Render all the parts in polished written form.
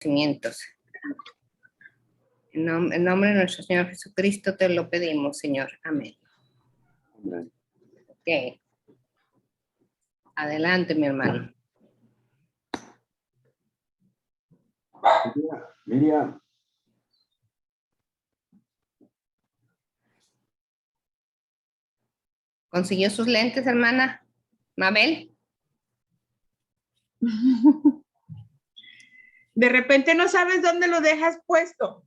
conocimientos. En nombre de nuestro Señor Jesucristo te lo pedimos, Señor. Amén. Amén. Ok. Adelante, mi hermano. Miriam. ¿Consiguió sus lentes, hermana? ¿Mabel? De repente no sabes dónde lo dejas puesto.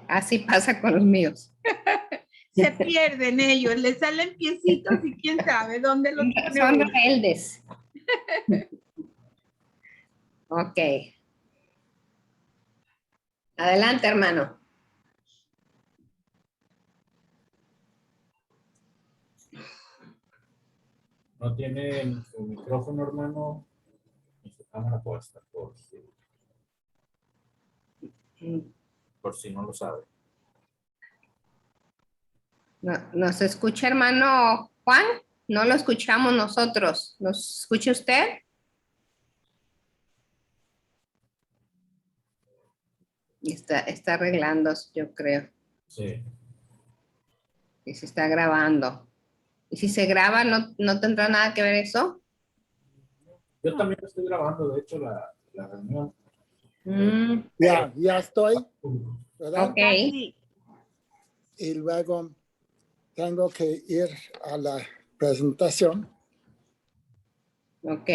Así pasa con los míos. Se pierden ellos, les salen piecitos y quién sabe dónde los pone Son uno. rebeldes. Ok. Adelante, hermano. No tiene su micrófono, hermano, ni su cámara puesta, por si no lo sabe. ¿Nos escucha, hermano Juan? No lo escuchamos nosotros. ¿Nos escucha usted? Está arreglando, yo creo. Sí. Y se está grabando. ¿Y si se graba, no tendrá nada que ver eso? Yo también estoy grabando, de hecho, la reunión. Ya estoy, ¿verdad? Ok. Y luego tengo que ir a la presentación. Ok.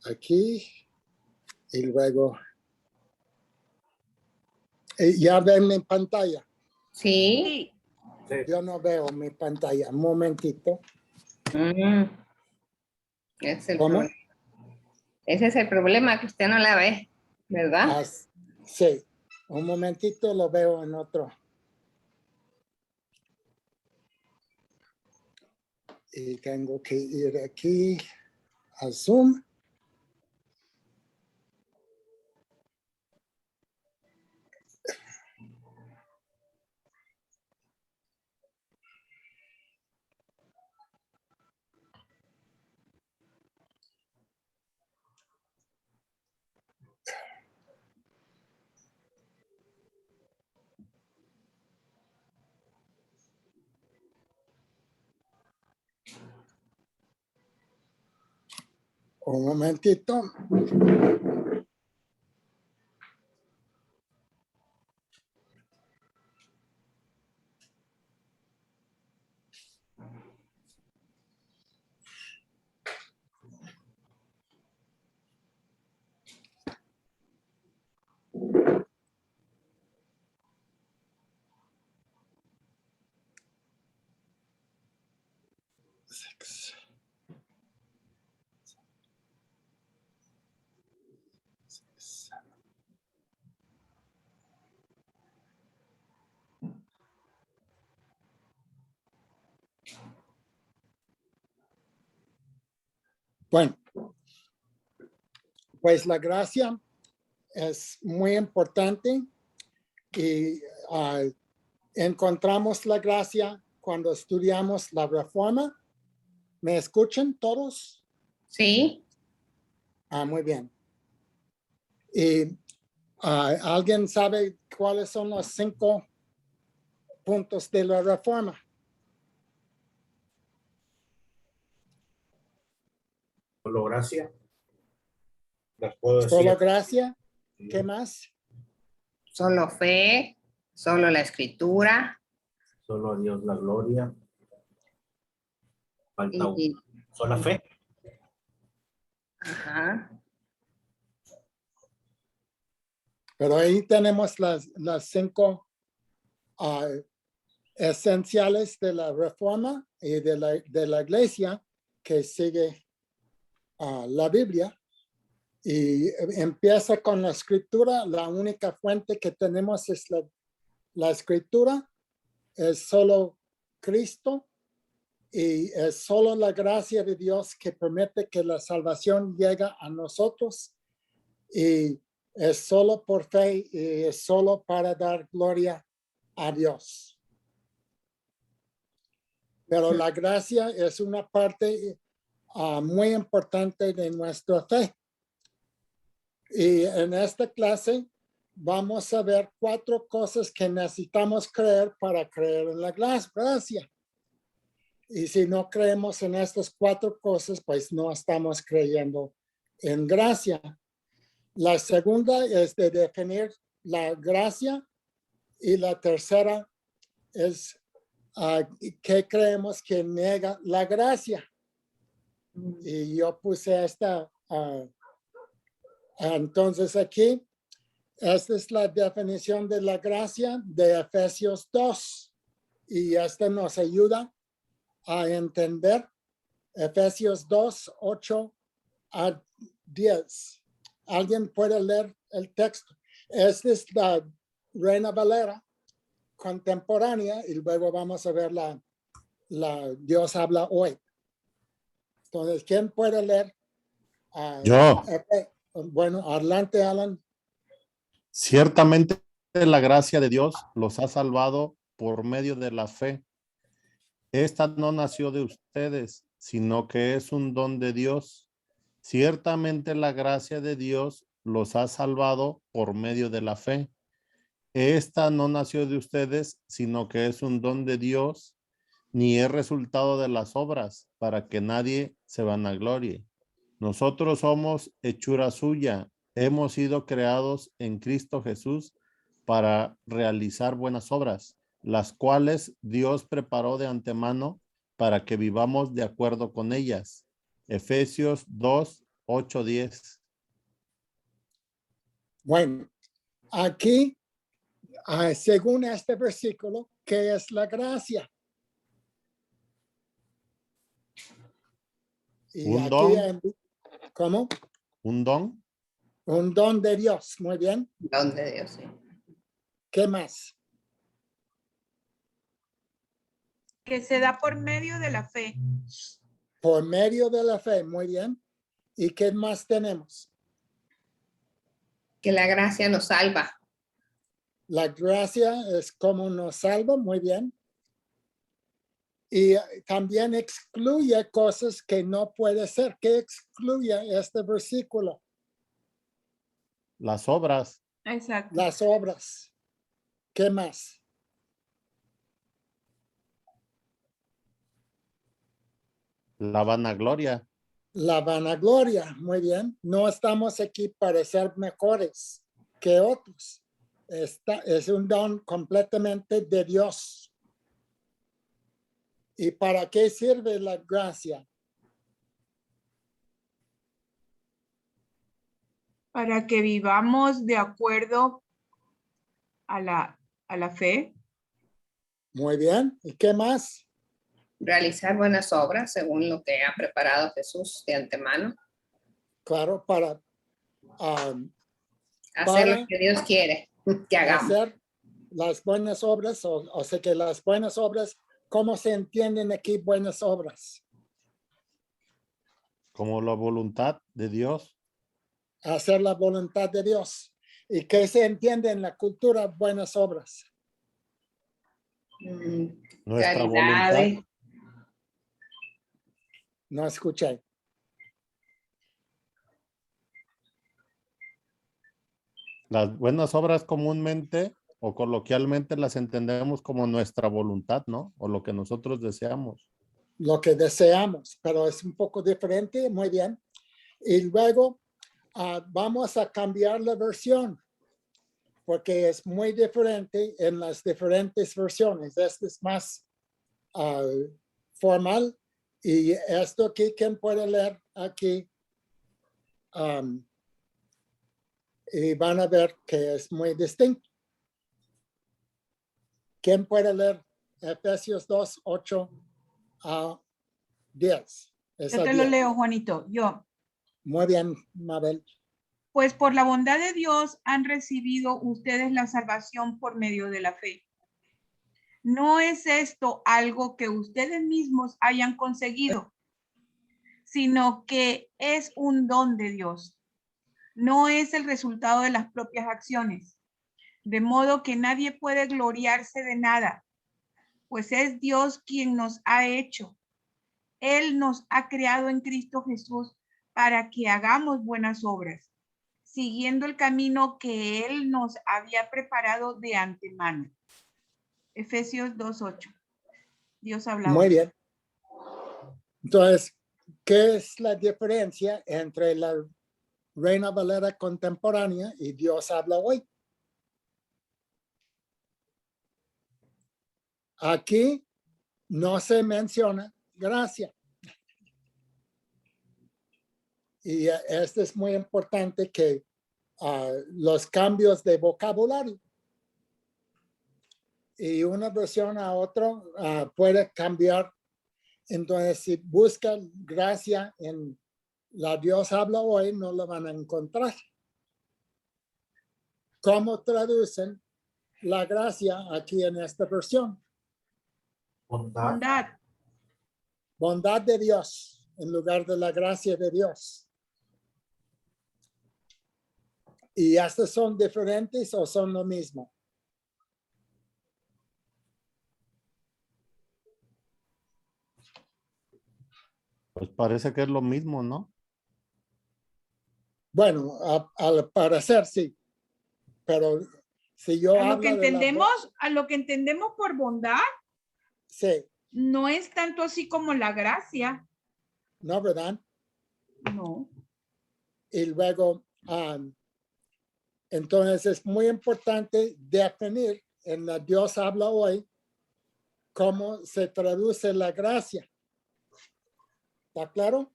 Aquí y luego ya ven mi pantalla. Sí. Yo no veo mi pantalla. Un momentito. ¿Cómo? Ese es el problema, que usted no la ve, ¿verdad? Sí. Un momentito lo veo en otro. Y tengo que ir aquí a Zoom. Un momentito. Bueno, pues la gracia es muy importante y encontramos la gracia cuando estudiamos la Reforma. ¿Me escuchan todos? Sí. Muy bien. ¿Y alguien sabe cuáles son los 5 puntos de la Reforma? Solo gracia. Las puedo decir. Solo gracia. ¿Qué más? Solo fe, solo la escritura. Solo a Dios la gloria. Falta Y, sola fe. Ajá. Pero ahí tenemos las 5 esenciales de la Reforma y de la Iglesia que sigue la Biblia. Y empieza con la escritura. La única fuente que tenemos es la escritura. Es solo Cristo y es solo la gracia de Dios que permite que la salvación llegue a nosotros. Y es solo por fe y es solo para dar gloria a Dios. pero la gracia es una parte muy importante de nuestra fe. Y en esta clase vamos a ver 4 cosas que necesitamos creer para creer en la gracia. Y si no creemos en estas 4 cosas, pues no estamos creyendo en gracia. La segunda es de definir la gracia y la tercera es ¿qué creemos que niega la gracia? Y yo puse esta, entonces aquí, esta es la definición de la gracia de Efesios 2. Y esta nos ayuda a entender Efesios 2, 8 a 10. ¿Alguien puede leer el texto? Esta es la Reina Valera contemporánea y luego vamos a ver la Dios habla hoy. Entonces, ¿quién puede leer? Yo. Bueno, adelante, Alan. Ciertamente la gracia de Dios los ha salvado por medio de la fe. Esta no nació de ustedes, sino que es un don de Dios. Ciertamente la gracia de Dios los ha salvado por medio de la fe. Esta no nació de ustedes, sino que es un don de Dios, ni es resultado de las obras, para que nadie se vanaglorie. Nosotros somos hechura suya, hemos sido creados en Cristo Jesús para realizar buenas obras, las cuales Dios preparó de antemano para que vivamos de acuerdo con ellas. Efesios 2, 8, 10. Bueno, aquí, según este versículo, ¿qué es la gracia? Y Un aquí, don. ¿cómo? Un don. Un don de Dios, muy bien. Don de Dios, sí. ¿Qué más? Que se da por medio de la fe. Por medio de la fe, muy bien. ¿Y qué más tenemos? Que la gracia nos salva. La gracia es como nos salva, muy bien. Y también excluye cosas que no puede ser. ¿Qué excluye este versículo? Las obras. Exacto. Las obras. ¿Qué más? La vanagloria. La vanagloria, muy bien. No estamos aquí para ser mejores que otros. Es un don completamente de Dios. ¿Y para qué sirve la gracia? Para que vivamos de acuerdo a la fe. Muy bien. ¿Y qué más? Realizar buenas obras según lo que ha preparado Jesús de antemano. Claro, para Hacer lo que Dios quiere que hagamos. hacer las buenas obras, o sea que las buenas obras, ¿cómo se entienden aquí buenas obras? Como la voluntad de Dios. Hacer la voluntad de Dios. ¿Y qué se entiende en la cultura buenas obras? Nuestra Caridad. voluntad. No escuché. Las buenas obras comúnmente o coloquialmente las entendemos como nuestra voluntad, ¿no? O lo que nosotros deseamos. Lo que deseamos, pero es un poco diferente. Muy bien. Y luego vamos a cambiar la versión porque es muy diferente en las diferentes versiones. Este es más formal. Y esto aquí, ¿quién puede leer aquí? Y van a ver que es muy distinto. ¿Quién puede leer Efesios 2, 8 a 10? Yo te lo leo, Juanito. Yo. Muy bien, Mabel. Pues por la bondad de Dios han recibido ustedes la salvación por medio de la fe. No es esto algo que ustedes mismos hayan conseguido, sino que es un don de Dios. No es el resultado de las propias acciones, de modo que nadie puede gloriarse de nada, pues es Dios quien nos ha hecho. Él nos ha creado en Cristo Jesús para que hagamos buenas obras, siguiendo el camino que Él nos había preparado de antemano. Efesios 2:8. Dios habla Muy hoy. bien. Entonces, ¿qué es la diferencia entre la Reina Valera contemporánea y Dios habla hoy? Aquí no se menciona gracia. Y esto es muy importante que los cambios de vocabulario y una versión a otra puede cambiar. Entonces, si buscan gracia en la Dios habla hoy, no lo van a encontrar. ¿Cómo traducen la gracia aquí en esta versión? Bondad. Bondad. Bondad de Dios en lugar de la gracia de Dios. ¿Y estas son diferentes o son lo mismo? Pues parece que es lo mismo, ¿no? Bueno, al parecer sí, pero si yo A lo hablo que de la entendemos por bondad, sí, no es tanto así como la gracia. ¿no, verdad? No. Y luego, entonces es muy importante definir en la Dios habla hoy cómo se traduce la gracia. ¿Está claro?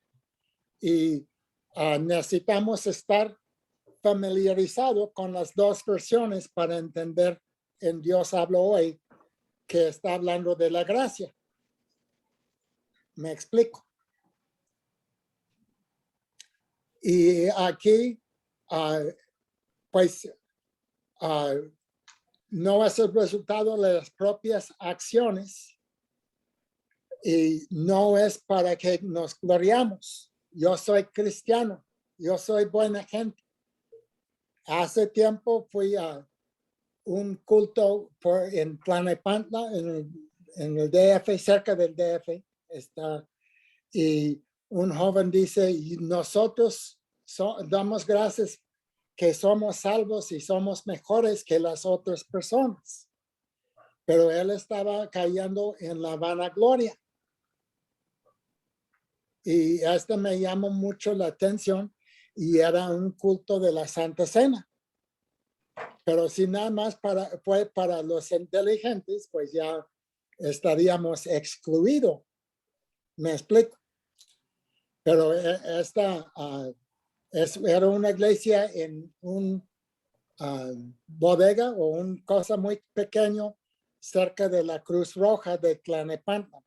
Y necesitamos estar familiarizados con las dos versiones para entender en Dios habla hoy que está hablando de la gracia. Me explico. Y aquí, pues, no es el resultado de las propias acciones y no es para que nos gloriamos. Yo soy cristiano, yo soy buena gente. Hace tiempo fui a un culto en Tlalnepantla, en el DF, cerca del DF, y un joven dice, y nosotros damos gracias que somos salvos y somos mejores que las otras personas. Pero él estaba cayendo en la vanagloria. Y me llamó mucho la atención y era un culto de la Santa Cena. Pero si nada más fue para los inteligentes, pues ya estaríamos excluidos. Me explico. Pero esta era una iglesia en un bodega o una cosa muy pequeño cerca de la Cruz Roja de Tlalnepantla.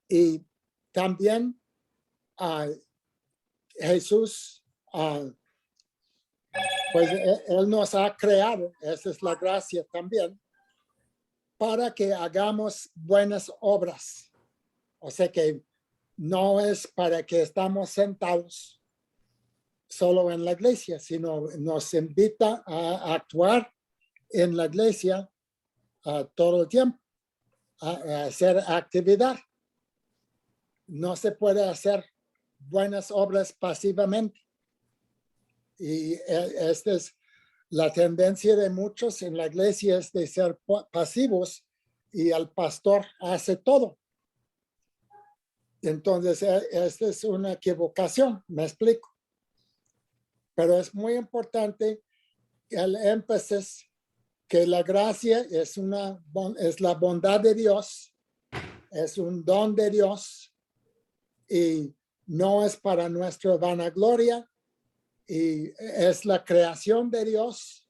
Y también Jesús, pues Él nos ha creado, esa es la gracia también, para que hagamos buenas obras. O sea que no es para que estamos sentados solo en la iglesia, sino nos invita a actuar en la iglesia todo el tiempo, a hacer actividad. No se puede hacer buenas obras pasivamente. Y esta es la tendencia de muchos en la iglesia, es de ser pasivos y el pastor hace todo. Entonces, esta es una equivocación, me explico. Pero es muy importante el énfasis que la gracia es la bondad de Dios, es un don de Dios y no es para nuestra vanagloria y es la creación de Dios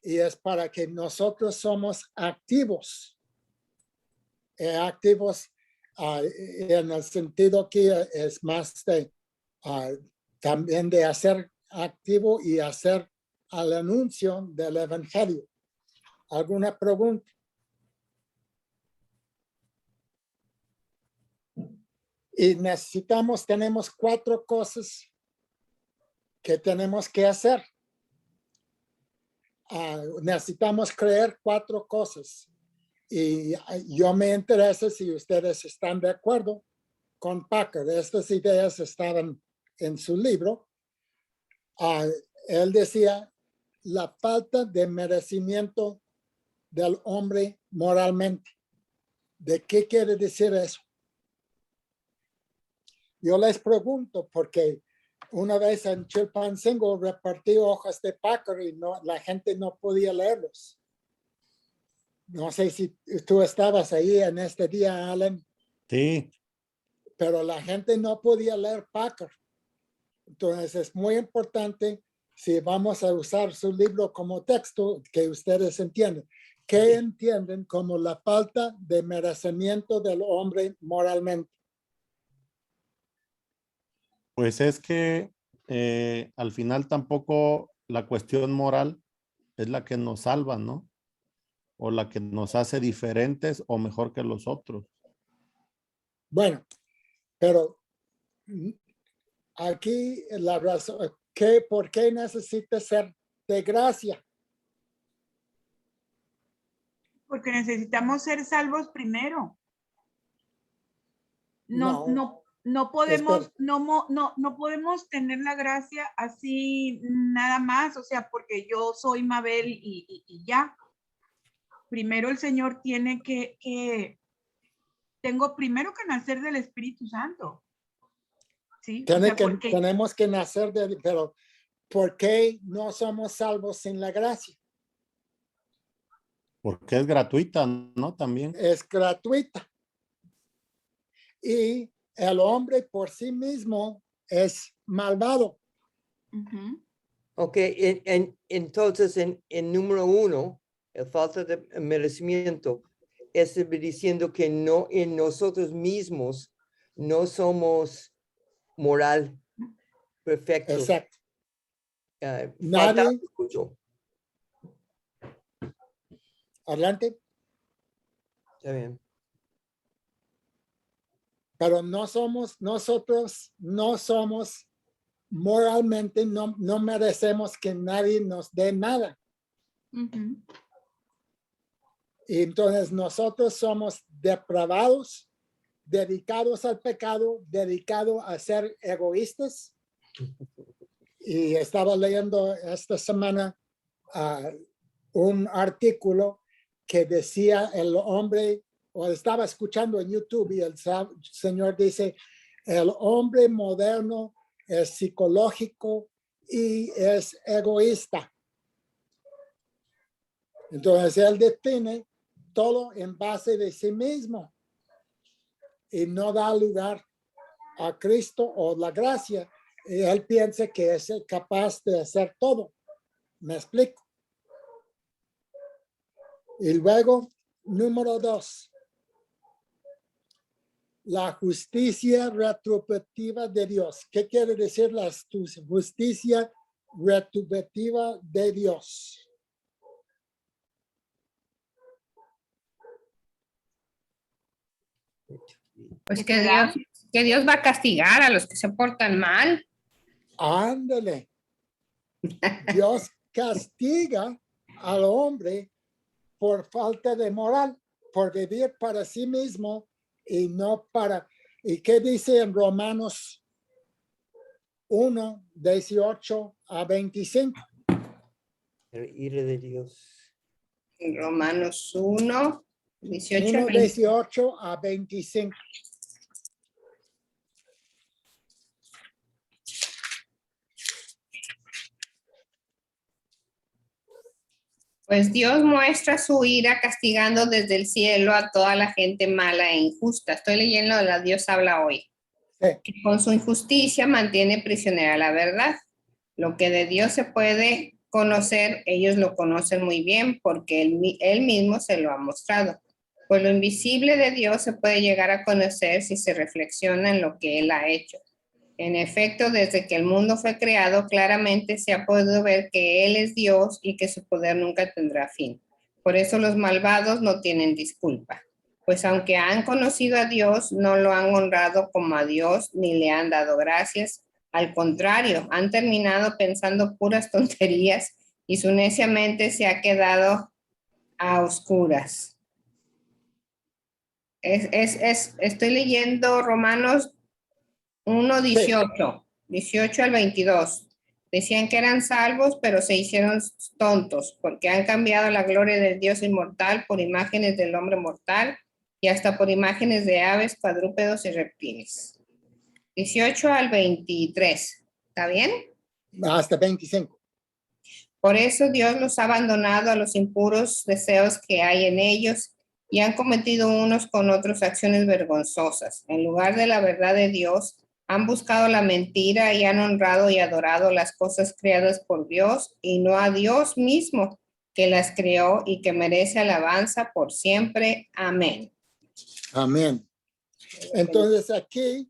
y es para que nosotros somos activos. Activos en el sentido que es más de también de hacer activo y hacer al anuncio del evangelio. ¿Alguna pregunta? Y tenemos 4 cosas que tenemos que hacer. necesitamos creer 4 cosas. Y yo me interesa si ustedes están de acuerdo con Packer. Estas ideas estaban en su libro. Él decía la falta de merecimiento del hombre moralmente. ¿De qué quiere decir eso? Yo les pregunto porque una vez en Chilpancingo repartí hojas de Packer y la gente no podía leerlos. No sé si tú estabas ahí en este día, Alan. Sí, Pero la gente no podía leer Packer. Entonces es muy importante, si vamos a usar su libro como texto, que ustedes entiendan. ¿Qué entienden como la falta de merecimiento del hombre moralmente? pues es que al final tampoco la cuestión moral es la que nos salva, ¿no? O la que nos hace diferentes o mejor que los otros. Bueno, pero aquí la razón, ¿por qué necesita ser de gracia? Porque necesitamos ser salvos primero. No podemos, no podemos tener la gracia así nada más, o sea, porque yo soy Mabel y ya. Primero el Señor tiene tengo primero que nacer del Espíritu Santo. ¿Sí? Tenemos que nacer pero ¿por qué no somos salvos sin la gracia? Porque es gratuita, ¿no? También. Es gratuita. Y el hombre por sí mismo es malvado. Ok, entonces en número 1, la falta de merecimiento es diciendo que no en nosotros mismos no somos moral perfectos. Exacto. Nadie. Adelante. Está bien. Pero nosotros no somos moralmente, no merecemos que nadie nos dé nada. Y entonces nosotros somos depravados, dedicados al pecado, dedicados a ser egoístas. Y estaba leyendo esta semana un artículo que decía el hombre, o estaba escuchando en YouTube y el señor dice, el hombre moderno es psicológico y es egoísta. Entonces él define todo en base de sí mismo y no da lugar a Cristo o la gracia. Y él piensa que es capaz de hacer todo. ¿Me explico? Y luego, número 2. La justicia retributiva de Dios. ¿Qué quiere decir la justicia retributiva de Dios? Pues que Dios va a castigar a los que se portan mal. Ándale. Dios castiga al hombre por falta de moral, por vivir para sí mismo y no para. ¿Y qué dice en Romanos 1, 18 a 25? El ira de Dios. En Romanos 1, 18 18 a 25. Pues Dios muestra su ira castigando desde el cielo a toda la gente mala e injusta. Estoy leyendo la Dios habla hoy. Sí. Que con su injusticia mantiene prisionera la verdad. Lo que de Dios se puede conocer, ellos lo conocen muy bien porque él mismo se lo ha mostrado. Pues lo invisible de Dios se puede llegar a conocer si se reflexiona en lo que Él ha hecho. En efecto, desde que el mundo fue creado, claramente se ha podido ver que Él es Dios y que su poder nunca tendrá fin. Por eso los malvados no tienen disculpa, pues aunque han conocido a Dios, no lo han honrado como a Dios ni le han dado gracias. Al contrario, han terminado pensando puras tonterías y su necia mente se ha quedado a oscuras. Estoy leyendo Romanos 1, 18 al 22. Decían que eran salvos, pero se hicieron tontos, porque han cambiado la gloria del Dios inmortal por imágenes del hombre mortal y hasta por imágenes de aves, cuadrúpedos y reptiles. 18 al 23. ¿Está bien? Hasta 25. Por eso Dios los ha abandonado a los impuros deseos que hay en ellos y han cometido unos con otros acciones vergonzosas. En lugar de la verdad de Dios, han buscado la mentira y han honrado y adorado las cosas creadas por Dios y no a Dios mismo, que las creó y que merece alabanza por siempre. Amén. Amén. Entonces aquí,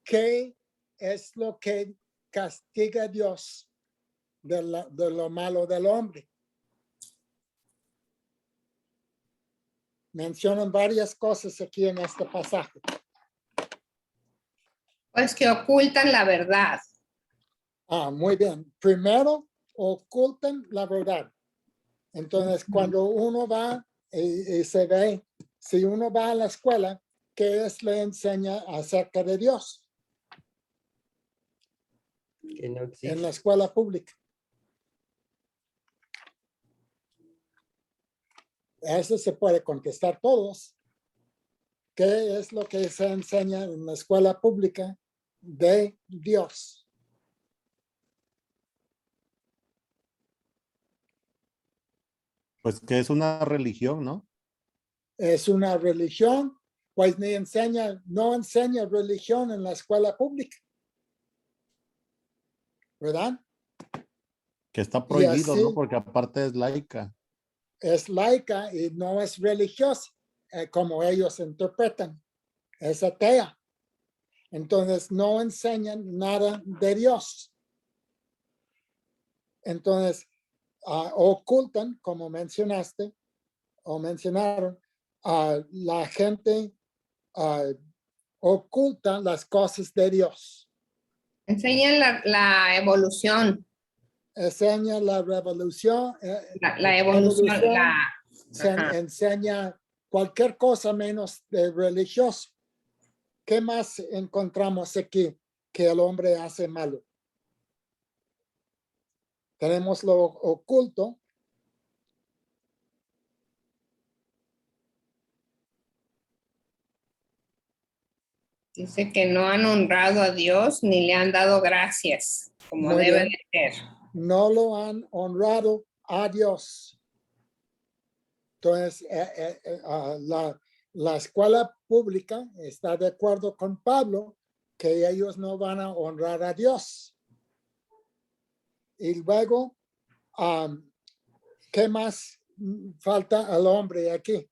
¿qué es lo que castiga a Dios de lo malo del hombre? Mencionan varias cosas aquí en este pasaje. Pues que ocultan la verdad. Muy bien. Primero, ocultan la verdad. Entonces, cuando uno va y se ve, si uno va a la escuela, ¿qué le enseña acerca de Dios? Que no En existe. la escuela pública. Eso se puede contestar todos. ¿Qué es lo que se enseña en la escuela pública de Dios? Pues que es una religión, ¿no? Es una religión, pues no enseña religión en la escuela pública. ¿Verdad? Que está prohibido, así- ¿no? Porque aparte es laica. Es laica y no es religiosa, como ellos interpretan. Es atea. Entonces no enseñan nada de Dios. Entonces ocultan, como mencionaste, o mencionaron, la gente oculta las cosas de Dios. Enseñan la evolución. Enseña la revolución. La evolución. Enseña cualquier cosa menos de religioso. ¿Qué más encontramos aquí que el hombre hace malo? Tenemos lo oculto. Dice que no han honrado a Dios ni le han dado gracias, como Muy debe bien. de ser. No lo han honrado a Dios. Entonces, la escuela pública está de acuerdo con Pablo que ellos no van a honrar a Dios. Y luego, ¿qué más falta al hombre aquí?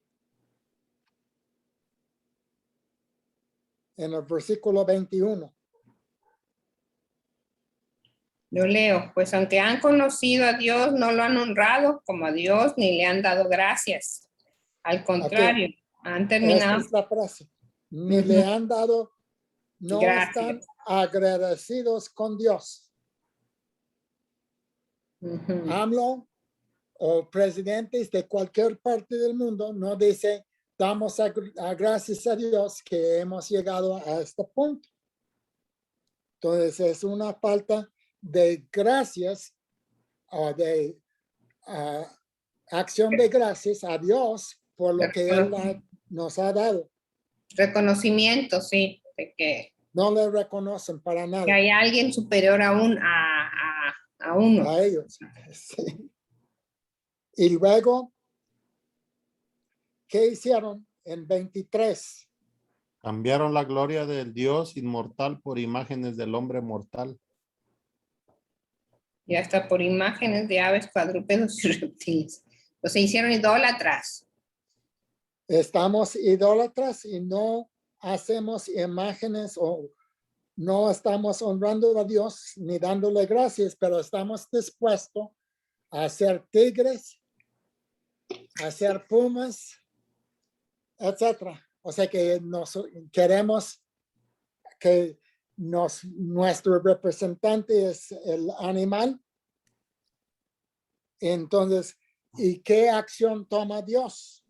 En el versículo 21. Yo leo, pues aunque han conocido a Dios, no lo han honrado como a Dios ni le han dado gracias. Al contrario, han Esta terminado. es la frase. Ni le han dado, no Gracias. están agradecidos con Dios. AMLO o presidentes de cualquier parte del mundo no dice, damos gracias a Dios que hemos llegado a este punto. Entonces es una falta de gracias o de acción de gracias a Dios por lo que Él nos ha dado. Reconocimiento, sí, de que No le reconocen para nada hay alguien superior a uno. a ellos. Sí. Y luego, ¿qué hicieron en 23? Cambiaron la gloria del Dios inmortal por imágenes del hombre mortal. Y hasta por imágenes de aves, cuadrúpedos y reptiles. Los se hicieron idólatras. Estamos idólatras y no hacemos imágenes o no estamos honrando a Dios ni dándole gracias, pero estamos dispuestos a hacer tigres, a hacer pumas, etcétera. O sea que queremos que nuestro representante es el animal Entonces, ¿y qué acción toma Dios?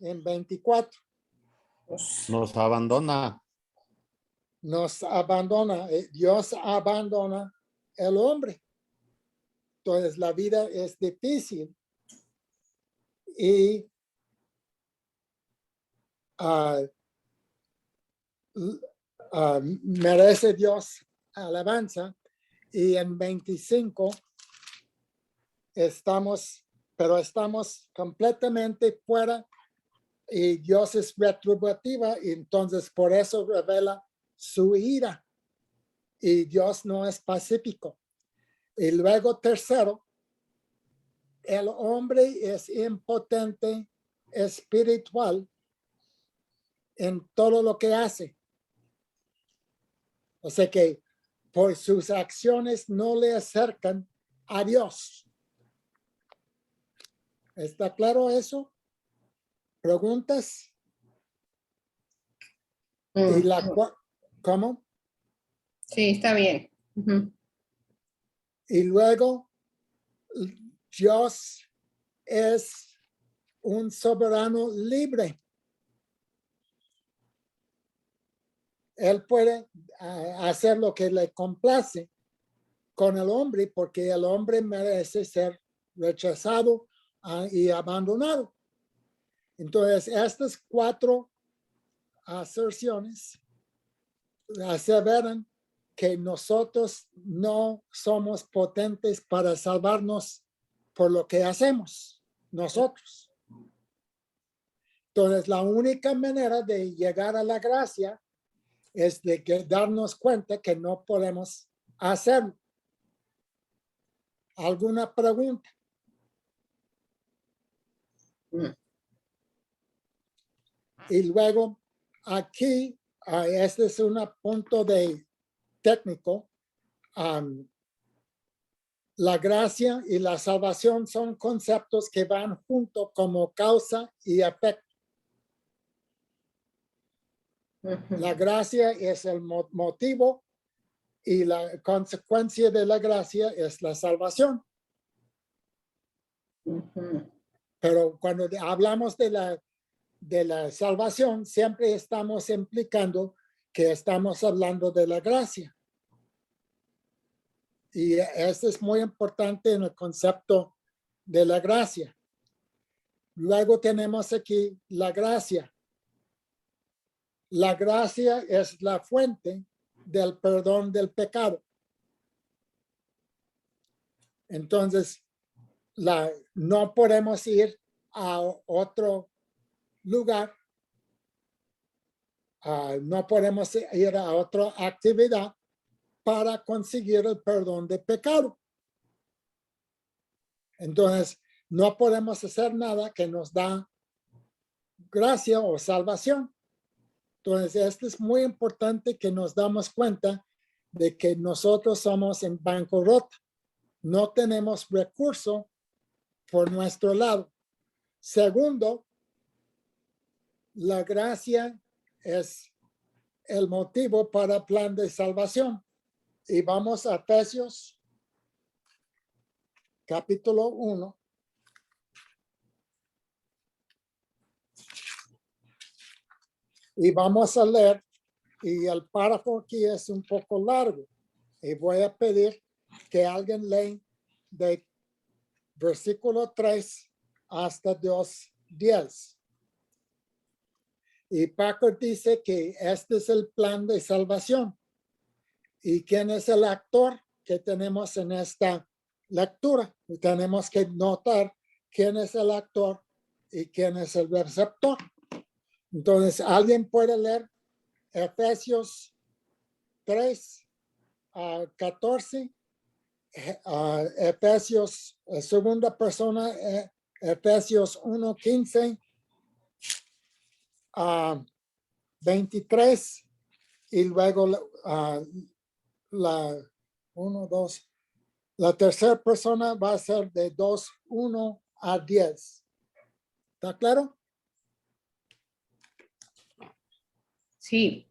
En 24, Nos abandona. nos abandona, Dios abandona el hombre. Entonces, la vida es difícil y merece Dios alabanza. Y en 25 estamos completamente fuera y Dios es retributiva y entonces por eso revela su ira y Dios no es pacífico. Y luego tercero, el hombre es impotente espiritual en todo lo que hace. O sea que por sus acciones no le acercan a Dios. ¿Está claro eso? ¿Preguntas? Y ¿cómo? Sí, está bien. Ujú. Y luego, Dios es un soberano libre. Él puede hacer lo que le complace con el hombre porque el hombre merece ser rechazado y abandonado. Entonces, estas 4 aserciones aseveran que nosotros no somos potentes para salvarnos por lo que hacemos nosotros. Entonces, la única manera de llegar a la gracia es de darnos cuenta que no podemos hacerlo. ¿Alguna pregunta? Y luego, aquí, este es un punto de técnico. La gracia y la salvación son conceptos que van junto como causa y efecto. La gracia es el motivo y la consecuencia de la gracia es la salvación. Pero cuando hablamos de la salvación, siempre estamos implicando que estamos hablando de la gracia. Y eso es muy importante en el concepto de la gracia. Luego tenemos aquí la gracia. La gracia es la fuente del perdón del pecado. Entonces, no podemos ir a otro lugar, no podemos ir a otra actividad para conseguir el perdón de pecado. Entonces, no podemos hacer nada que nos da gracia o salvación. Entonces, esto es muy importante que nos damos cuenta de que nosotros somos en bancarrota. No tenemos recurso por nuestro lado. Segundo, la gracia es el motivo para el plan de salvación. Y vamos a Efesios, capítulo 1. Y vamos a leer, y el párrafo aquí es un poco largo. Y voy a pedir que alguien lea de versículo 3 hasta 2:10. Y Packer dice que este es el plan de salvación. ¿Y quién es el actor que tenemos en esta lectura? Y tenemos que notar quién es el actor y quién es el receptor. Entonces, ¿alguien puede leer Efesios 3, 14? Efesios, segunda persona, Efesios 1, 15, 23, y luego la 1, 2. La tercera persona va a ser de 2, 1 a 10. ¿Está claro? Sí.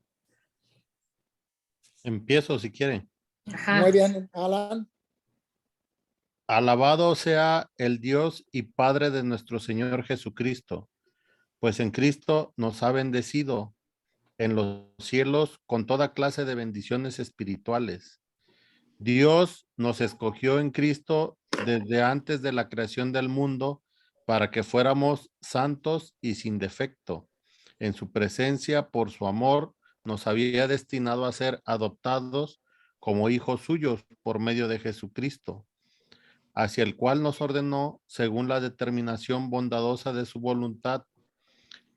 Empiezo si quieren. Ajá. Muy bien, Alan. Alabado sea el Dios y Padre de nuestro Señor Jesucristo, pues en Cristo nos ha bendecido en los cielos con toda clase de bendiciones espirituales. Dios nos escogió en Cristo desde antes de la creación del mundo para que fuéramos santos y sin defecto. En su presencia, por su amor, nos había destinado a ser adoptados como hijos suyos por medio de Jesucristo, hacia el cual nos ordenó según la determinación bondadosa de su voluntad.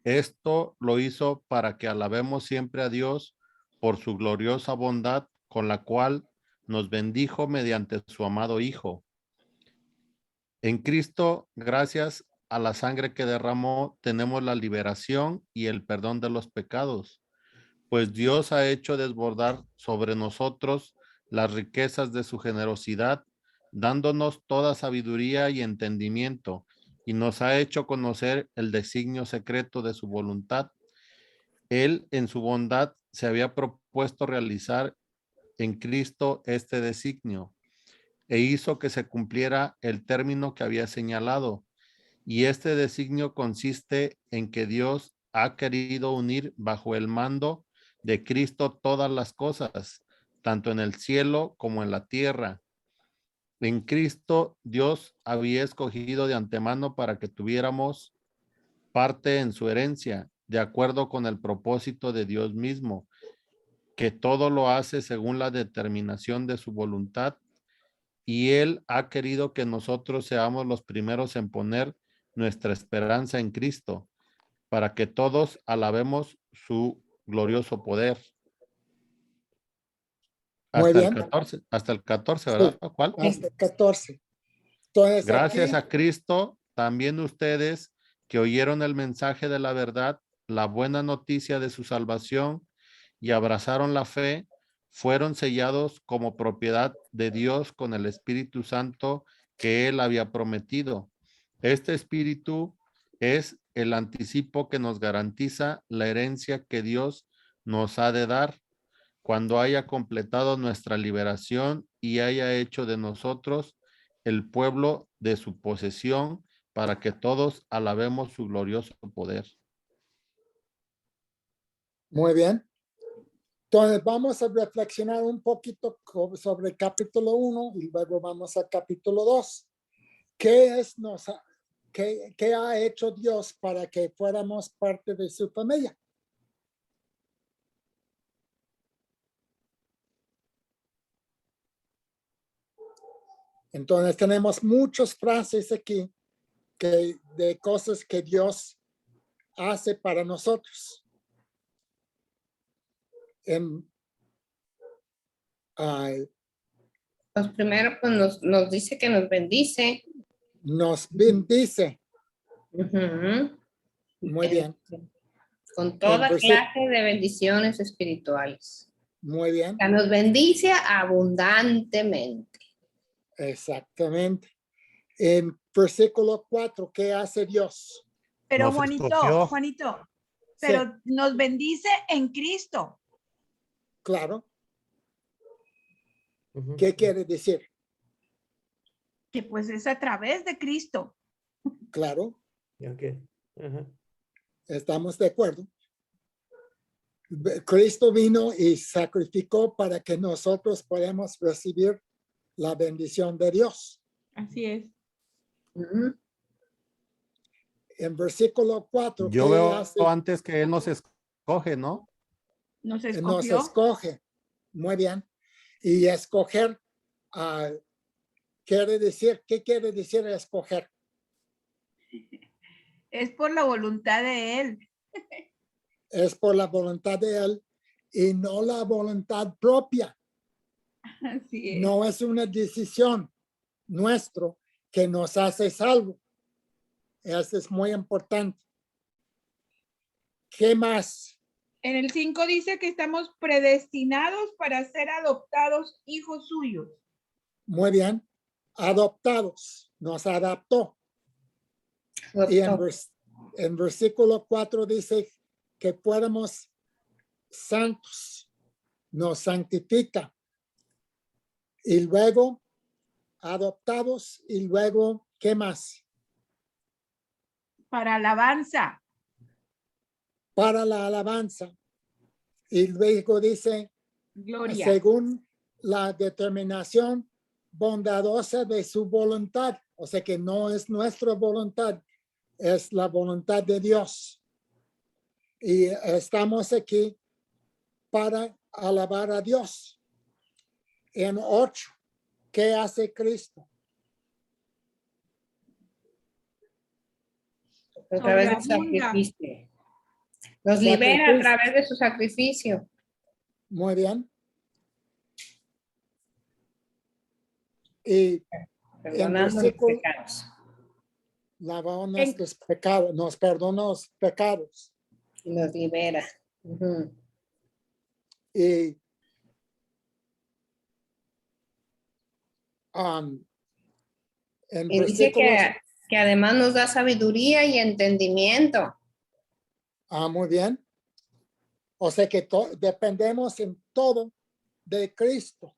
Esto lo hizo para que alabemos siempre a Dios por su gloriosa bondad con la cual nos bendijo mediante su amado Hijo. En Cristo, gracias a la sangre que derramó, tenemos la liberación y el perdón de los pecados, pues Dios ha hecho desbordar sobre nosotros las riquezas de su generosidad, dándonos toda sabiduría y entendimiento, y nos ha hecho conocer el designio secreto de su voluntad. Él, en su bondad, se había propuesto realizar en Cristo este designio e hizo que se cumpliera el término que había señalado. Y este designio consiste en que Dios ha querido unir bajo el mando de Cristo todas las cosas, tanto en el cielo como en la tierra. En Cristo Dios había escogido de antemano para que tuviéramos parte en su herencia, de acuerdo con el propósito de Dios mismo, que todo lo hace según la determinación de su voluntad, y Él ha querido que nosotros seamos los primeros en poner nuestra esperanza en Cristo, para que todos alabemos su glorioso poder. Muy Hasta el bien. 14, hasta el 14, Sí, ¿verdad? ¿Cuál? hasta 14. Entonces, Gracias aquí, a Cristo, también ustedes que oyeron el mensaje de la verdad, la buena noticia de su salvación y abrazaron la fe, fueron sellados como propiedad de Dios con el Espíritu Santo que Él había prometido. Este Espíritu es el anticipo que nos garantiza la herencia que Dios nos ha de dar cuando haya completado nuestra liberación y haya hecho de nosotros el pueblo de su posesión, para que todos alabemos su glorioso poder. muy bien. Entonces, vamos a reflexionar un poquito sobre el capítulo 1 y luego vamos al capítulo 2. ¿Qué ha hecho Dios para que fuéramos parte de su familia? Entonces, tenemos muchas frases aquí de cosas que Dios hace para nosotros. Pues primero pues nos dice que nos bendice. Nos bendice. Ujú. Muy bien, Con toda versículo- clase de bendiciones espirituales. muy bien, O sea, nos bendice abundantemente. exactamente. En versículo 4, ¿qué hace Dios? Pero Nos Juanito, escogió. Juanito, Sí. pero nos bendice en Cristo. Claro, Ujú. ¿qué quiere decir? Que pues es a través de Cristo. Claro, Ok. Ajá. estamos de acuerdo. Cristo vino y sacrificó para que nosotros podamos recibir la bendición de Dios. Así es. Ujú. En versículo 4, Yo ¿qué veo hace? antes que Él nos escoge, ¿no? Nos Nos escogió. escoge. Muy bien. Y escoger quiere decir, ¿qué quiere decir escoger? Es por la voluntad de Él. Es por la voluntad de Él y no la voluntad propia. Así es. No es una decisión nuestro que nos hace salvo. Eso es muy importante. ¿Qué más? En el 5 dice que estamos predestinados para ser adoptados hijos suyos. Muy bien. Adoptados. Nos adaptó. Y en versículo 4 dice que fuéramos santos. Nos santifica. Y luego adoptados y luego, ¿qué más? Para alabanza. Para la alabanza. Y luego dice, Gloria. según la determinación bondadosa de su voluntad. O sea que no es nuestra voluntad, es la voluntad de Dios. Y estamos aquí para alabar a Dios. En 8, ¿qué hace Cristo? A través de su Sobreabunda. sacrificio. Nos libera a Sacrificio. través de su sacrificio. Muy bien. Y Perdonando los versículo- pecados. lavó nuestros pecados, nos perdonó los pecados. Y nos libera. Ujú. Y en Y dice versículos, que además nos da sabiduría y entendimiento. muy bien. O sea que dependemos en todo de Cristo.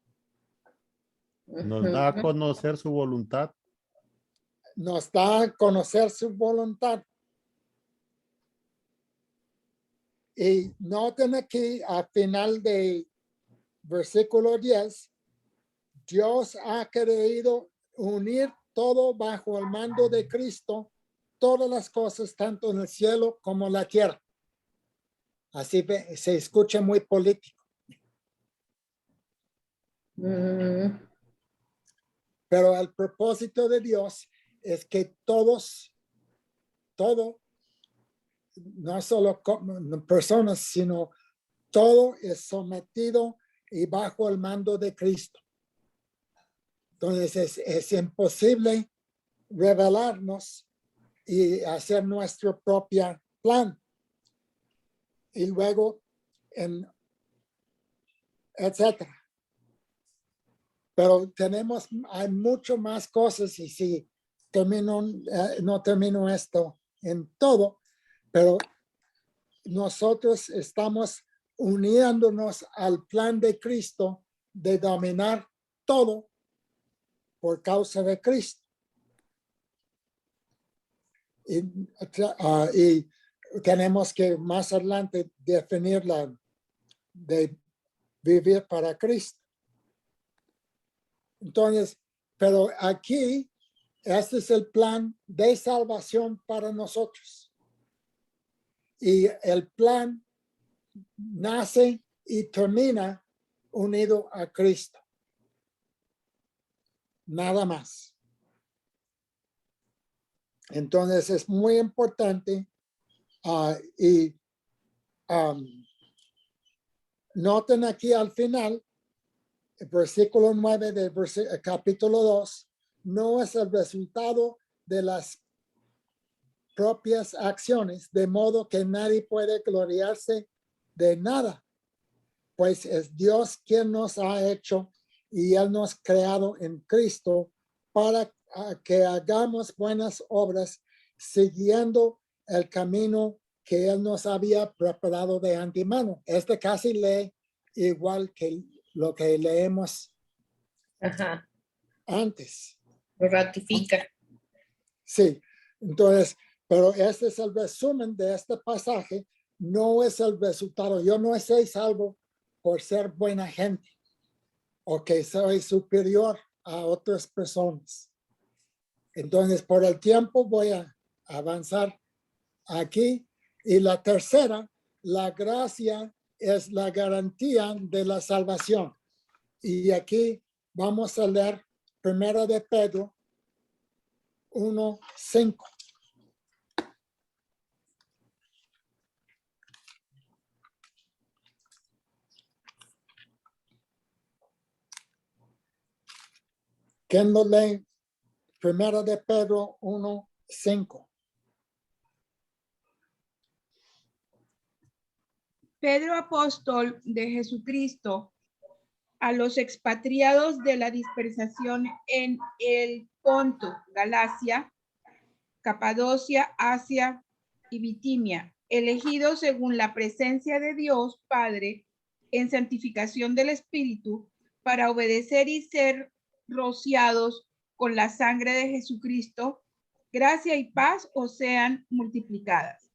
Nos da a Ujú. conocer su voluntad. Nos da a conocer su voluntad. Y noten aquí al final de versículo 10, Dios ha querido unir todo bajo el mando de Cristo, todas las cosas, tanto en el cielo como en la tierra. Así se escucha muy político, Mm, pero el propósito de Dios es que todo, no solo personas, sino todo es sometido y bajo el mando de Cristo. Entonces es imposible revelarnos y hacer nuestro propio plan. Y luego, etcétera. Pero hay mucho más cosas y si no termino esto en todo, pero nosotros estamos uniéndonos al plan de Cristo de dominar todo por causa de Cristo. Y tenemos que más adelante definir de vivir para Cristo. Entonces, pero aquí, este es el plan de salvación para nosotros. Y el plan nace y termina unido a Cristo. Nada más. Entonces es muy importante y noten aquí al final, el versículo 9 del capítulo 2, no es el resultado de las propias acciones, de modo que nadie puede gloriarse de nada, pues es Dios quien nos ha hecho y Él nos ha creado en Cristo para que hagamos buenas obras siguiendo el camino que Él nos había preparado de antemano. Este casi lee igual que lo que leemos ajá, antes. lo ratifica. Sí, entonces, pero este es el resumen de este pasaje, no es el resultado. Yo no soy salvo por ser buena gente o que soy superior a otras personas. Entonces, por el tiempo voy a avanzar aquí. Y la tercera, la gracia es la garantía de la salvación. Y aquí vamos a leer 1 de Pedro 1:5. ¿Quién lo lee? 1 de Pedro 1:5. Pedro, apóstol de Jesucristo, a los expatriados de la dispersación en el Ponto, Galacia, Capadocia, Asia y Bitinia, elegidos según la presencia de Dios Padre en santificación del Espíritu, para obedecer y ser rociados con la sangre de Jesucristo, gracia y paz os sean multiplicadas.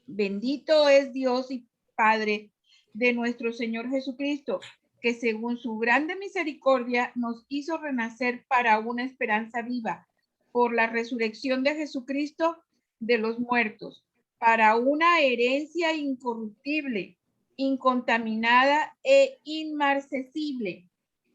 Bendito es Dios y Padre de nuestro Señor Jesucristo, que según su grande misericordia nos hizo renacer para una esperanza viva por la resurrección de Jesucristo de los muertos, para una herencia incorruptible, incontaminada e inmarcesible,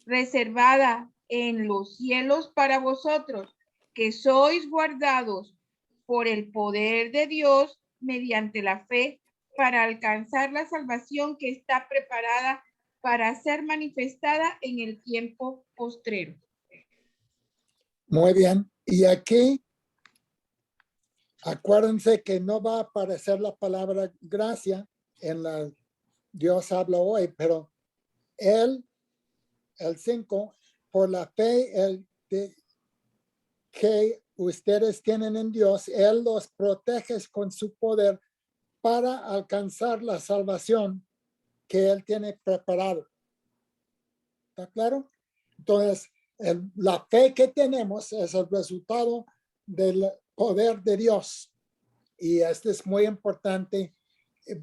reservada en los cielos para vosotros, que sois guardados por el poder de Dios mediante la fe para alcanzar la salvación que está preparada para ser manifestada en el tiempo postrero. Muy bien. Y aquí, acuérdense que no va a aparecer la palabra gracia en la Dios habla hoy, pero el 5, por la fe que ustedes tienen en Dios, Él los protege con su poder para alcanzar la salvación que Él tiene preparado. ¿Está claro? Entonces, la fe que tenemos es el resultado del poder de Dios. Y esto es muy importante,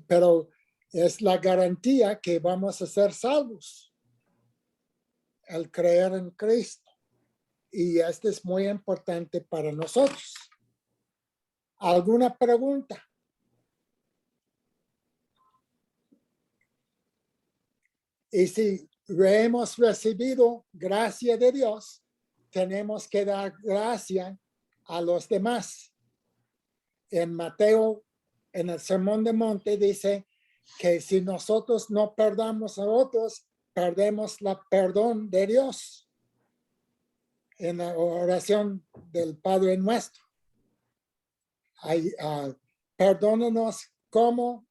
pero es la garantía que vamos a ser salvos al creer en Cristo. Y esto es muy importante para nosotros. ¿Alguna pregunta? Y si hemos recibido gracia de Dios, tenemos que dar gracia a los demás. En Mateo, en el Sermón del Monte, dice que si nosotros no perdonamos a otros, perdemos la perdón de Dios. En la oración del Padre Nuestro. Perdónanos como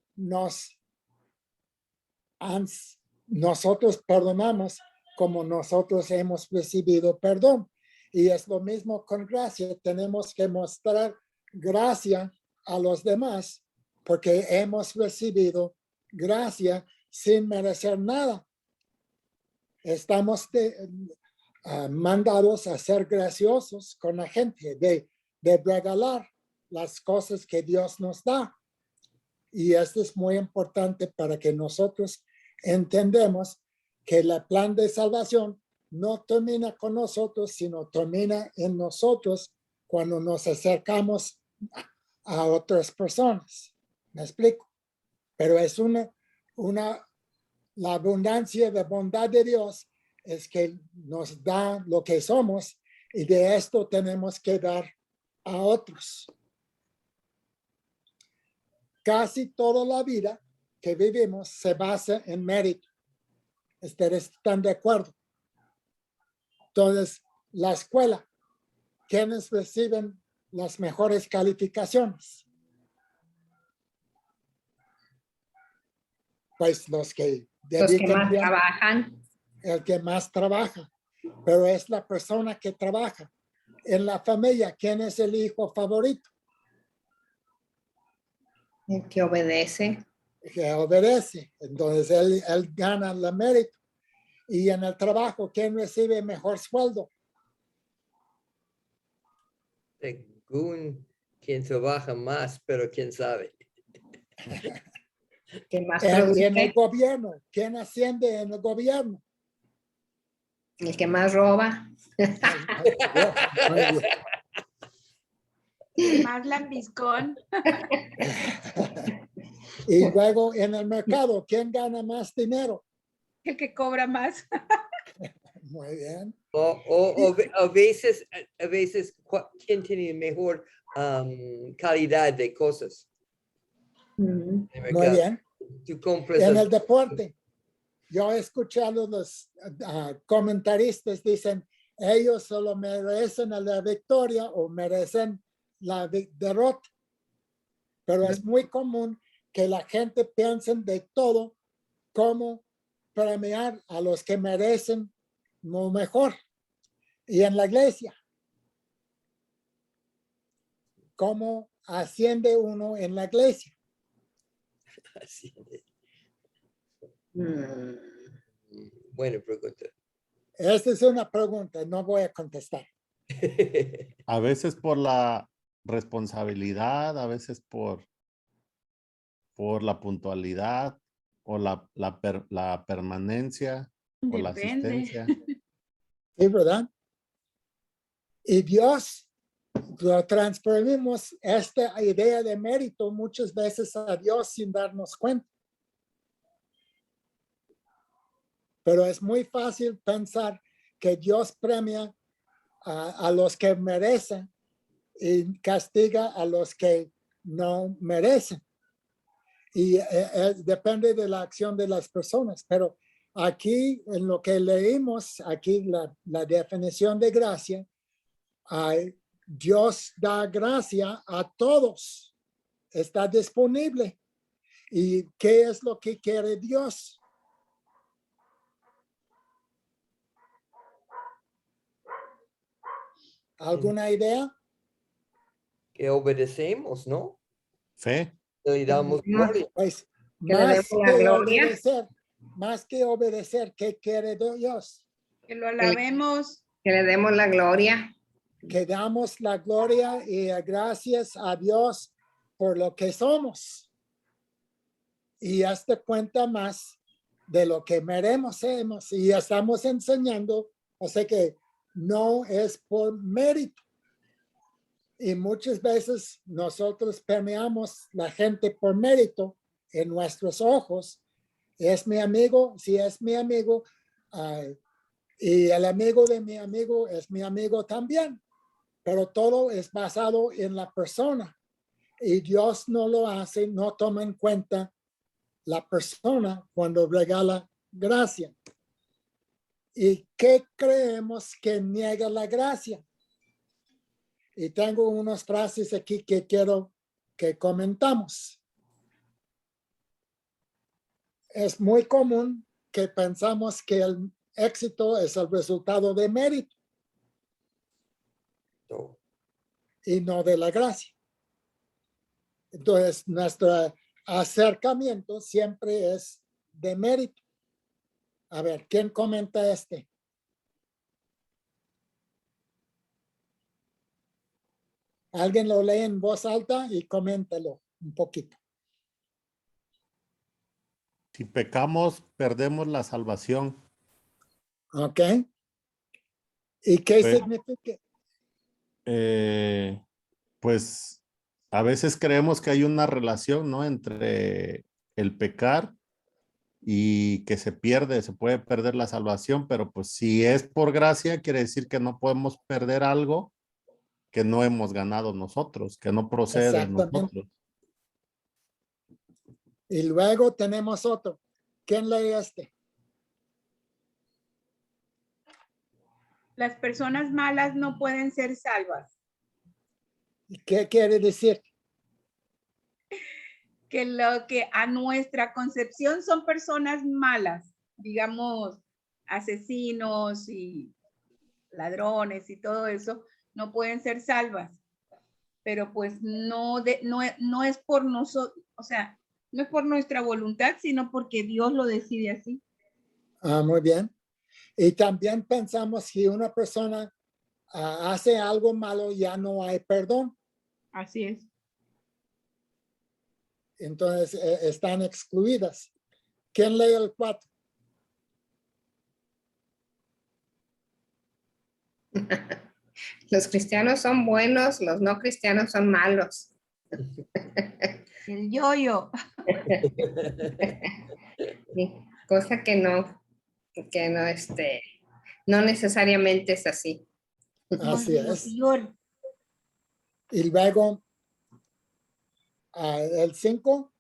nosotros perdonamos, como nosotros hemos recibido perdón. Y es lo mismo con gracia. Tenemos que mostrar gracia a los demás porque hemos recibido gracia sin merecer nada. Estamos mandados a ser graciosos con la gente, de regalar las cosas que Dios nos da. Y esto es muy importante para que nosotros entendamos que el plan de salvación no termina con nosotros, sino termina en nosotros cuando nos acercamos a otras personas. ¿Me explico? Pero es la abundancia de bondad de Dios es que nos da lo que somos y de esto tenemos que dar a otros. Casi toda la vida que vivimos se basa en mérito. ¿Ustedes están de acuerdo? Entonces, la escuela, ¿quiénes reciben las mejores calificaciones? Pues los que más trabajan. El que más trabaja, pero es la persona que trabaja. En la familia, ¿quién es el hijo favorito? El que obedece. Que obedece. Entonces, él gana el mérito. Y en el trabajo, ¿quién recibe mejor sueldo? Según quien trabaja más, pero quién sabe. Que más En el gobierno, ¿quién asciende en el gobierno? El que más roba. Más lambiscón. Y luego en el mercado, ¿quién gana más dinero? El que cobra más. Muy bien. A veces, ¿quién tiene mejor calidad de cosas? Muy bien. Tú compras En el deporte, yo he escuchado los comentaristas dicen, ellos solo merecen la victoria o merecen la derrota. Pero es muy común que la gente piense de todo como premiar a los que merecen lo mejor. Y en la iglesia, ¿cómo asciende uno en la iglesia? Buena pregunta. Esta es una pregunta, no voy a contestar. A veces por la responsabilidad, a veces por la puntualidad o la permanencia o la Depende. asistencia. ¿Sí, verdad? Y Dios lo transferimos esta idea de mérito muchas veces a Dios sin darnos cuenta. Pero es muy fácil pensar que Dios premia a los que merecen y castiga a los que no merecen. Y depende de la acción de las personas. Pero aquí, en lo que leímos, aquí la definición de gracia, Dios da gracia a todos. Está disponible. ¿Y qué es lo que quiere Dios? ¿Alguna idea? Que obedecemos, ¿no? Fe. Le damos gloria. Pues Que le demos la gloria. más que obedecer, ¿qué quiere Dios? Que lo alabemos. Que le demos la gloria. Que damos la gloria y gracias a Dios por lo que somos. Y hasta cuenta más de lo que merecemos y estamos enseñando, o sea que no es por mérito. Y muchas veces nosotros premiamos la gente por mérito en nuestros ojos. Es mi amigo, si es mi amigo, y el amigo de mi amigo es mi amigo también. Pero todo es basado en la persona. Y Dios no lo hace, no toma en cuenta la persona cuando regala gracia. ¿Y qué creemos que niega la gracia? Y tengo unas frases aquí que quiero que comentamos. Es muy común que pensamos que el éxito es el resultado de mérito No. y no de la gracia. Entonces, nuestro acercamiento siempre es de mérito. A ver, ¿quién comenta este? Alguien lo lee en voz alta y coméntalo un poquito. Si pecamos, perdemos la salvación. ¿Ok? ¿Y qué Pues, significa? Pues a veces creemos que hay una relación, ¿no? Entre el pecar y que se puede perder la salvación, pero pues si es por gracia, quiere decir que no podemos perder algo que no hemos ganado nosotros, que no procede de Exactamente. nosotros. Y luego tenemos otro. ¿Quién lee este? Las personas malas no pueden ser salvas. ¿Y qué quiere decir? Que lo que a nuestra concepción son personas malas, digamos, asesinos y ladrones y todo eso, no pueden ser salvas. Pero pues no es por nosotros, o sea, no es por nuestra voluntad, sino porque Dios lo decide así. Muy bien. Y también pensamos que una persona hace algo malo, ya no hay perdón. Así es. Entonces están excluidas. ¿Quién lee el 4? Los cristianos son buenos, los no cristianos son malos. El yo-yo. Sí, cosa que no, no necesariamente es así. Así es. Señor. Y luego el 5.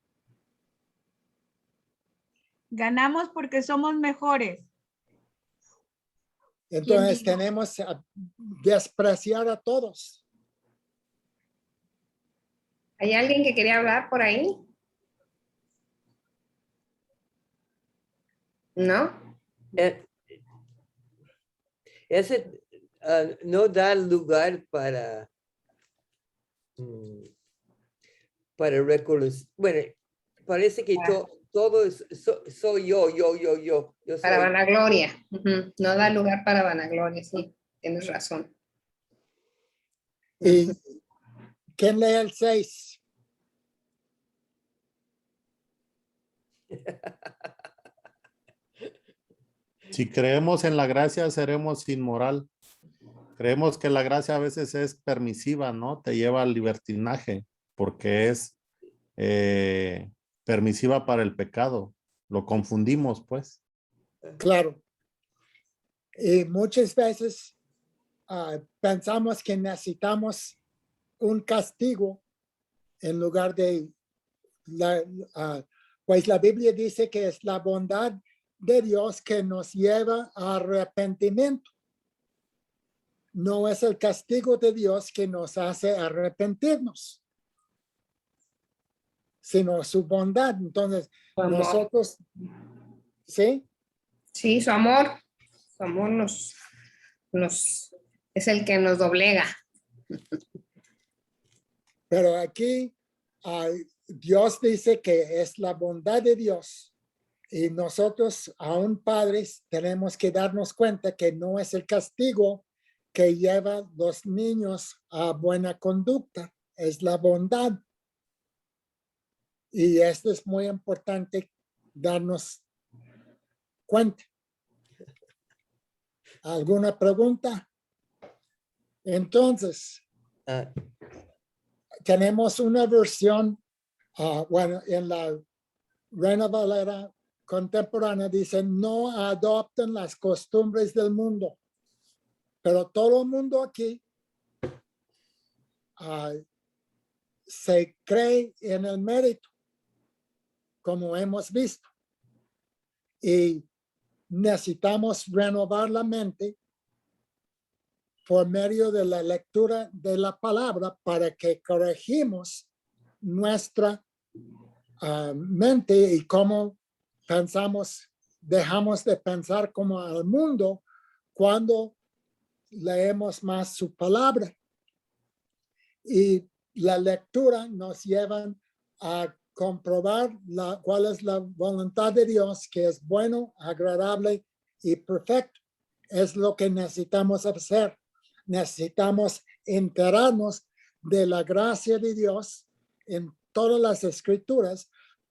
Ganamos porque somos mejores. Entonces ¿Quién dijo? tenemos a despreciar a todos. ¿Hay alguien que quería hablar por ahí? ¿No? Ese no da lugar para reconocer. Bueno, parece que todo soy yo. Yo Para soy. vanagloria. No da lugar para vanagloria, sí, tienes razón. ¿Y quién lee el 6? Si creemos en la gracia, seremos inmoral. Creemos que la gracia a veces es permisiva, ¿no? Te lleva al libertinaje porque es permisiva para el pecado. Lo confundimos, pues. Claro. Y muchas veces pensamos que necesitamos un castigo en lugar de pues la Biblia dice que es la bondad de Dios que nos lleva a arrepentimiento. No es el castigo de Dios que nos hace arrepentirnos, sino su bondad. Entonces, Su amor. nosotros, ¿sí? Sí, su amor es el que nos doblega. Pero aquí Dios dice que es la bondad de Dios y nosotros, aún padres, tenemos que darnos cuenta que no es el castigo que lleva a los niños a buena conducta, es la bondad. Y esto es muy importante darnos cuenta. ¿Alguna pregunta? Entonces, Ah, tenemos una versión, bueno, en la Reina Valera contemporánea dice, no adopten las costumbres del mundo. Pero todo el mundo aquí se cree en el mérito, como hemos visto. Y necesitamos renovar la mente por medio de la lectura de la palabra para que corregimos nuestra mente y cómo pensamos, dejamos de pensar como al mundo cuando leemos más su palabra. Y la lectura nos lleva a comprobar cuál es la voluntad de Dios, que es bueno, agradable y perfecto. Es lo que necesitamos hacer. Necesitamos enterarnos de la gracia de Dios en todas las escrituras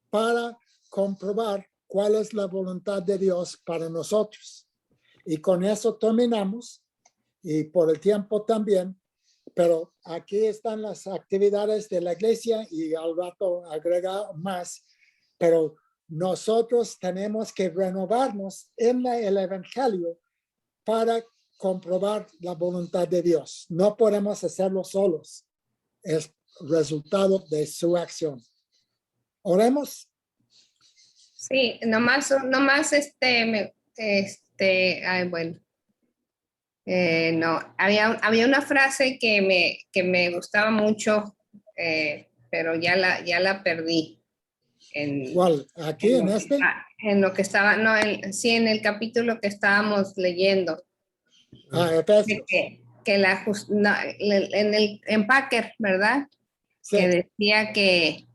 para comprobar cuál es la voluntad de Dios para nosotros. Y con eso terminamos, y por el tiempo también, pero aquí están las actividades de la iglesia y al rato agregar más, pero nosotros tenemos que renovarnos en el evangelio para comprobar la voluntad de Dios. No podemos hacerlo solos. Es resultado de su acción. Oremos. Sí, nomás ay, bueno. No, había una frase que me gustaba mucho, pero ya la perdí. ¿Cuál? ¿Aquí en este? En lo que estaba, no, sí, en el capítulo que estábamos leyendo. Efesios. En Packer, ¿verdad? Sí. Que decía que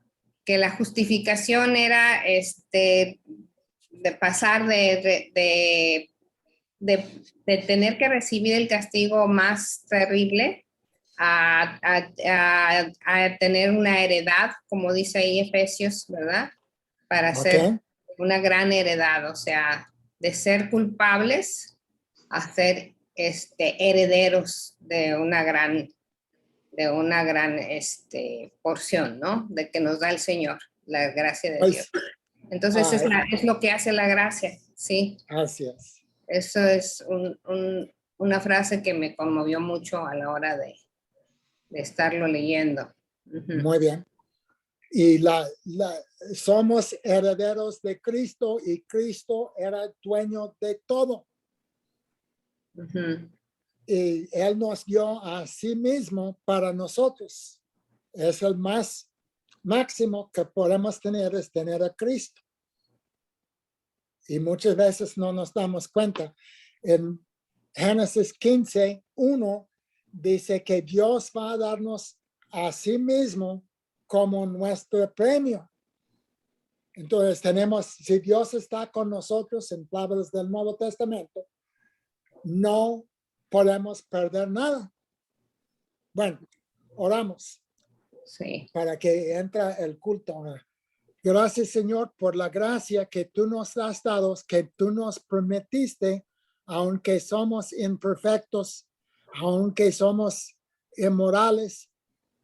la justificación era de pasar de tener que recibir el castigo más terrible a tener una heredad, como dice ahí Efesios, ¿verdad? Para ser una gran heredad, o sea, de ser culpables a ser herederos de una gran porción, ¿no? De que nos da el Señor, la gracia de Dios. Entonces es lo que hace la gracia, ¿sí? Gracias. Eso es una frase que me conmovió mucho a la hora de estarlo leyendo. Muy bien. Y somos herederos de Cristo y Cristo era dueño de todo. Y Él nos dio a sí mismo para nosotros. Es el máximo que podemos tener, es tener a Cristo. Y muchas veces no nos damos cuenta. En Génesis 15:1 dice que Dios va a darnos a sí mismo como nuestro premio. Entonces si Dios está con nosotros en palabras del Nuevo Testamento, no podemos perder nada. Bueno, oramos Sí. para que entre el culto ahora. Gracias, Señor, por la gracia que tú nos has dado, que tú nos prometiste, aunque somos imperfectos, aunque somos inmorales,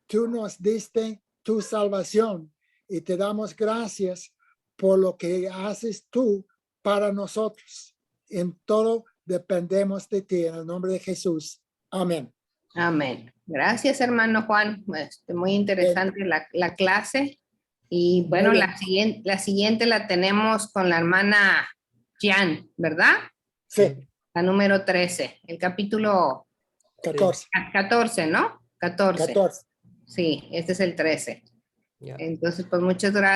tú nos diste tu salvación y te damos gracias por lo que haces tú para nosotros. En todo dependemos de ti, en el nombre de Jesús. Amén. Amén. Gracias, hermano Juan. Muy interesante la clase. Y bueno, Muy la siguiente la tenemos con la hermana Jan, ¿verdad? Sí, La número 13, el capítulo 14. 14, ¿no? 14. 14. Sí, este es el 13. Ya. Entonces, pues muchas gracias.